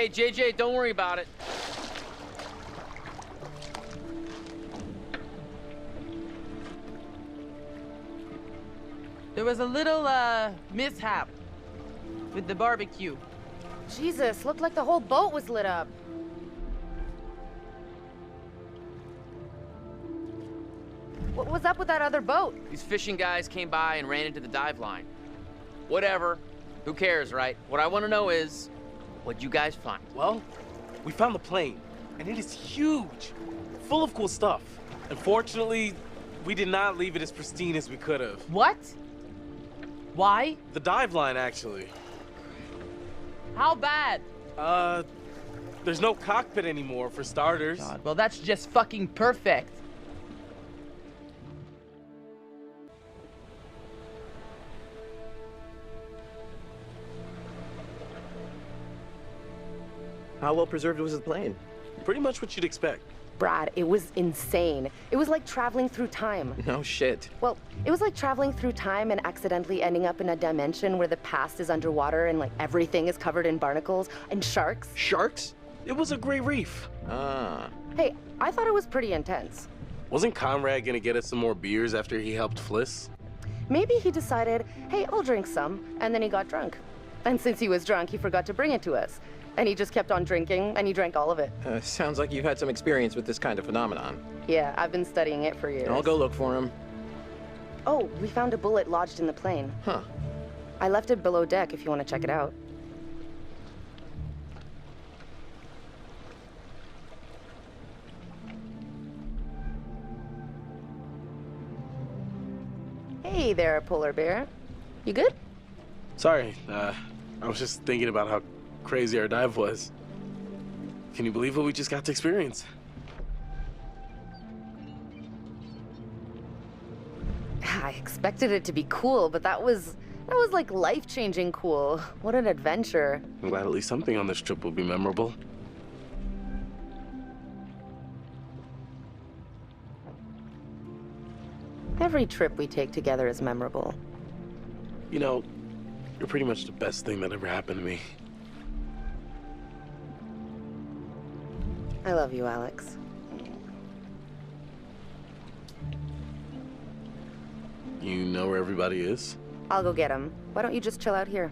Hey, JJ, don't worry about it. There was a little, mishap with the barbecue. Jesus, looked like the whole boat was lit up. What was up with that other boat? These fishing guys came by and ran into the dive line. Whatever. Who cares, right? What I want to know is, what'd you guys find? Well, we found the plane, and it is huge, full of cool stuff. Unfortunately, we did not leave it as pristine as we could have. What? Why? The dive line, actually. How bad? There's no cockpit anymore, for starters. God, well, that's just fucking perfect. How well preserved was the plane? Pretty much what you'd expect. Brad, it was insane. It was like traveling through time. No shit. Well, it was like traveling through time and accidentally ending up in a dimension where the past is underwater and like everything is covered in barnacles and sharks. Sharks? It was a great reef. Ah. Hey, I thought it was pretty intense. Wasn't Conrad gonna get us some more beers after he helped Fliss? Maybe he decided, hey, I'll drink some, and then he got drunk. And since he was drunk, he forgot to bring it to us. And he just kept on drinking, and he drank all of it. Sounds like you've had some experience with this kind of phenomenon. Yeah, I've been studying it for years. I'll go look for him. Oh, we found a bullet lodged in the plane. Huh. I left it below deck if you want to check it out. Hey there, polar bear. You good? Sorry, I was just thinking about how crazy our dive was. Can you believe what we just got to experience? I expected it to be cool, but that was like life-changing cool. What an adventure. I'm glad at least something on this trip will be memorable. Every trip we take together is memorable. You know, you're pretty much the best thing that ever happened to me. I love you, Alex. You know where everybody is? I'll go get him. Why don't you just chill out here?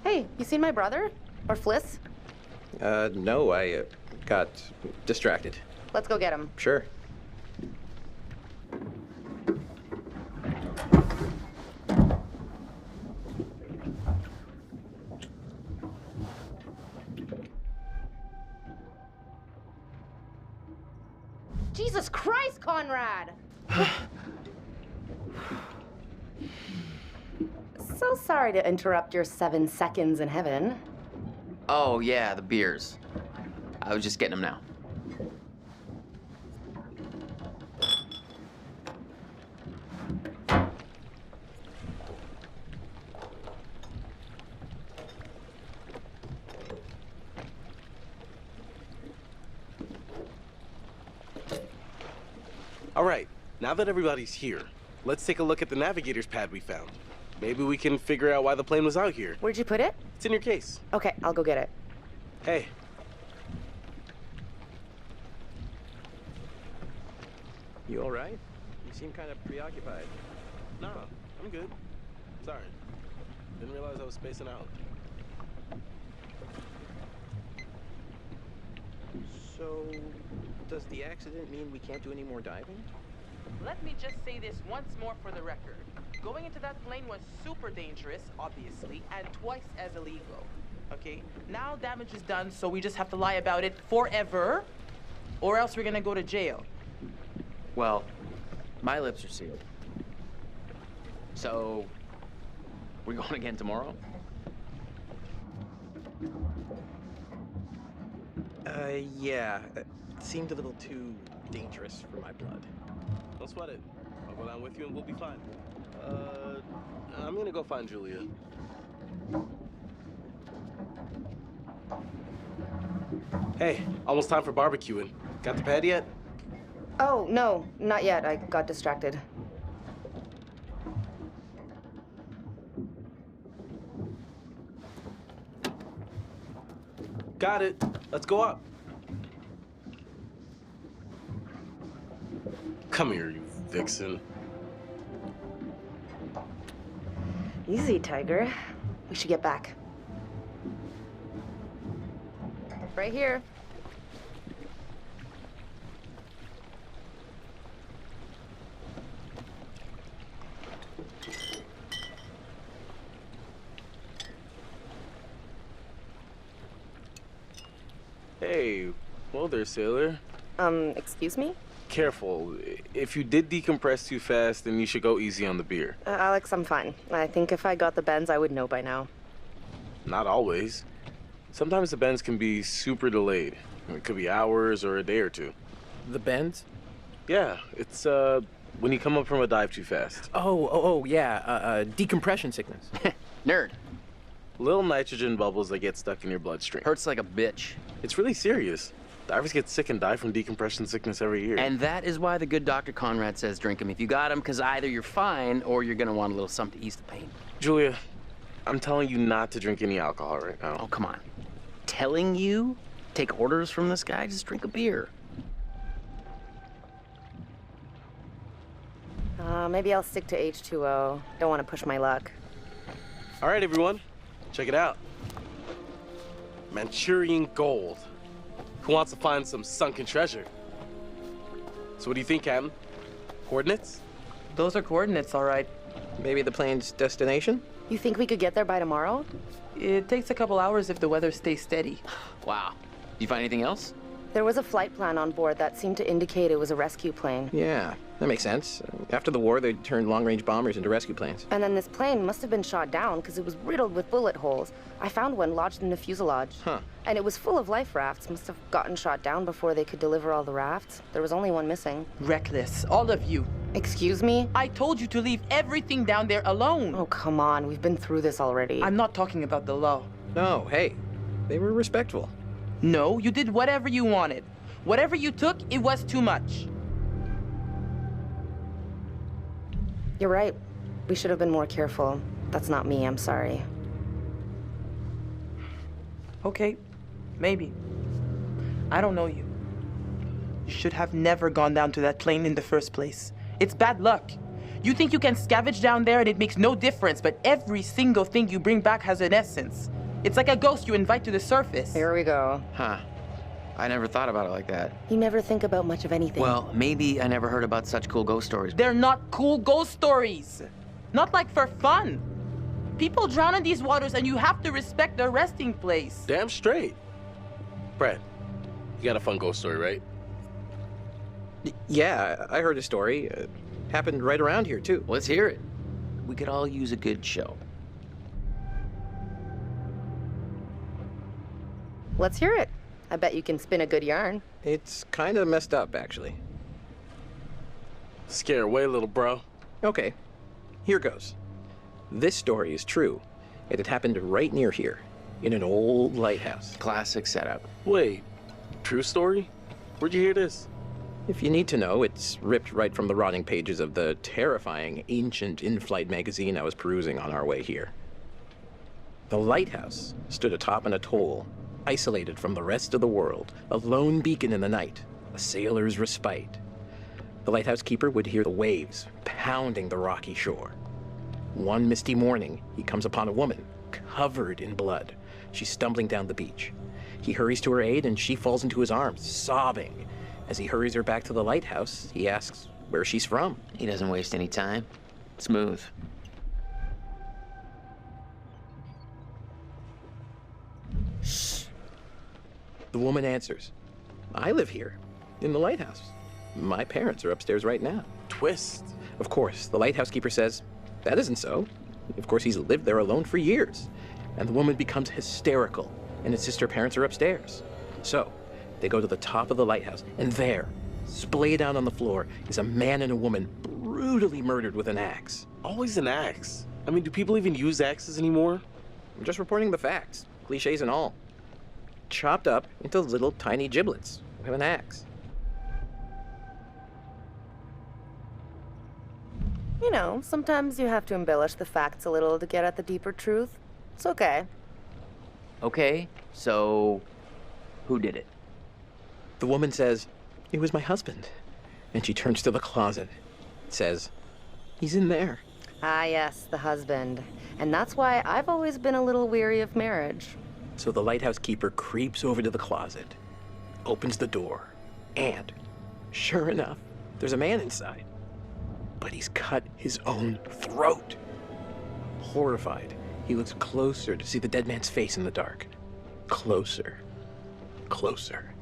Hey, you seen my brother? Or Fliss? No, I got distracted. Let's go get him. Sure. Jesus Christ, Conrad! So sorry to interrupt your 7 seconds in heaven. Oh, yeah, the beers. I was just getting them now. All right, now that everybody's here, let's take a look at the navigator's pad we found. Maybe we can figure out why the plane was out here. Where'd you put it? It's in your case. Okay, I'll go get it. Hey. You all right? You seem kind of preoccupied. No, I'm good. Sorry. Didn't realize I was spacing out. So, does the accident mean we can't do any more diving? Let me just say this once more for the record. Going into that plane was super dangerous, obviously, and twice as illegal. Okay? Now damage is done, so we just have to lie about it forever, or else we're gonna go to jail. Well, my lips are sealed. So, we're going again tomorrow? Yeah. It seemed a little too dangerous for my blood. Don't sweat it. I'll go down with you and we'll be fine. I'm gonna go find Julia. Hey, almost time for barbecuing. Got the pad yet? Oh, no, not yet. I got distracted. Got it. Let's go up. Come here, you vixen. Easy, Tiger. We should get back. Right here. Hey, whoa there, sailor. Excuse me? Careful. If you did decompress too fast, then you should go easy on the beer. Alex, I'm fine. I think if I got the bends, I would know by now. Not always. Sometimes the bends can be super delayed. It could be hours or a day or two. The bends? Yeah, it's when you come up from a dive too fast. Oh, yeah. Decompression sickness. Nerd. Little nitrogen bubbles that get stuck in your bloodstream. Hurts like a bitch. It's really serious. Divers get sick and die from decompression sickness every year. And that is why the good Dr. Conrad says drink them if you got them, because either you're fine or you're gonna want a little something to ease the pain. Julia, I'm telling you not to drink any alcohol right now. Oh, come on. Telling you? Take orders from this guy? Just drink a beer. Maybe I'll stick to H2O. Don't want to push my luck. All right, everyone, check it out. Manchurian gold. Who wants to find some sunken treasure? So what do you think, Captain? Coordinates? Those are coordinates, all right. Maybe the plane's destination? You think we could get there by tomorrow? It takes a couple hours if the weather stays steady. Wow. You find anything else? There was a flight plan on board that seemed to indicate it was a rescue plane. Yeah, that makes sense. After the war, they turned long-range bombers into rescue planes. And then this plane must have been shot down because it was riddled with bullet holes. I found one lodged in the fuselage. Huh. And it was full of life rafts. Must have gotten shot down before they could deliver all the rafts. There was only one missing. Reckless, all of you. Excuse me? I told you to leave everything down there alone. Oh, come on. We've been through this already. I'm not talking about the law. No, hey, they were respectful. No, you did whatever you wanted. Whatever you took, it was too much. You're right. We should have been more careful. That's not me. I'm sorry. Okay, maybe. I don't know you. You should have never gone down to that plane in the first place. It's bad luck. You think you can scavenge down there and it makes no difference, but every single thing you bring back has an essence. It's like a ghost you invite to the surface. Here we go. Huh. I never thought about it like that. You never think about much of anything. Well, maybe I never heard about such cool ghost stories. They're not cool ghost stories. Not like for fun. People drown in these waters and you have to respect their resting place. Damn straight. Brad, you got a fun ghost story, right? Yeah, I heard a story. Happened right around here, too. Let's hear it. We could all use a good show. Let's hear it. I bet you can spin a good yarn. It's kind of messed up, actually. Scare away, little bro. Okay, here goes. This story is true. It had happened right near here, in an old lighthouse. Classic setup. Wait, true story? Where'd you hear this? If you need to know, it's ripped right from the rotting pages of the terrifying, ancient in-flight magazine I was perusing on our way here. The lighthouse stood atop an atoll, isolated from the rest of the world, a lone beacon in the night, a sailor's respite. The lighthouse keeper would hear the waves pounding the rocky shore. One misty morning, he comes upon a woman covered in blood. She's stumbling down the beach. He hurries to her aid and she falls into his arms, sobbing. As he hurries her back to the lighthouse, he asks where she's from. He doesn't waste any time. Smooth. Shh. The woman answers, I live here, in the lighthouse. My parents are upstairs right now. Twist. Of course, the lighthouse keeper says, that isn't so. Of course, he's lived there alone for years. And the woman becomes hysterical and insists her parents are upstairs. So, they go to the top of the lighthouse, and there, splayed out on the floor, is a man and a woman brutally murdered with an axe. Always an axe. I mean, do people even use axes anymore? I'm just reporting the facts, cliches and all. Chopped up into little tiny giblets with an axe. You know, sometimes you have to embellish the facts a little to get at the deeper truth. It's okay. Okay, so Who did it? The woman says, "It was my husband." And she turns to the closet. Says, "He's in there." Ah, yes, the husband. And that's why I've always been a little weary of marriage. So the lighthouse keeper creeps over to the closet, opens the door, and sure enough, there's a man inside. But he's cut his own throat. Horrified, he looks closer to see the dead man's face in the dark. Closer. Closer.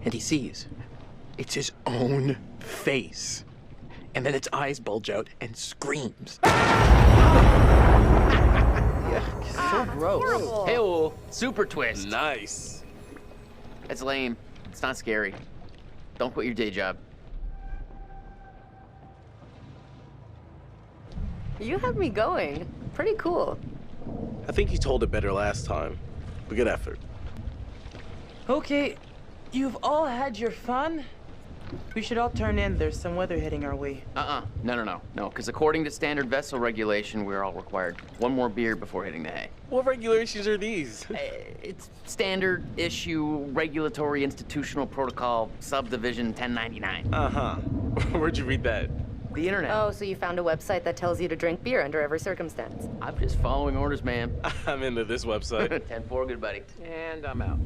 And he sees it's his own face. And then its eyes bulge out and screams. So gross. Horrible. Hey, super twist. Nice. It's lame. It's not scary. Don't quit your day job. You had me going. Pretty cool. I think you told it better last time. But good effort. Okay, you've all had your fun. We should all turn in. There's some weather heading our way. No, because according to standard vessel regulation, we're all required one more beer before hitting the hay. What regulations are these? It's standard issue regulatory institutional protocol subdivision 1099. Uh-huh. Where'd you read that? The internet. Oh, so you found a website that tells you to drink beer under every circumstance. I'm just following orders, ma'am. I'm into this website. 10-4, good buddy. And I'm out.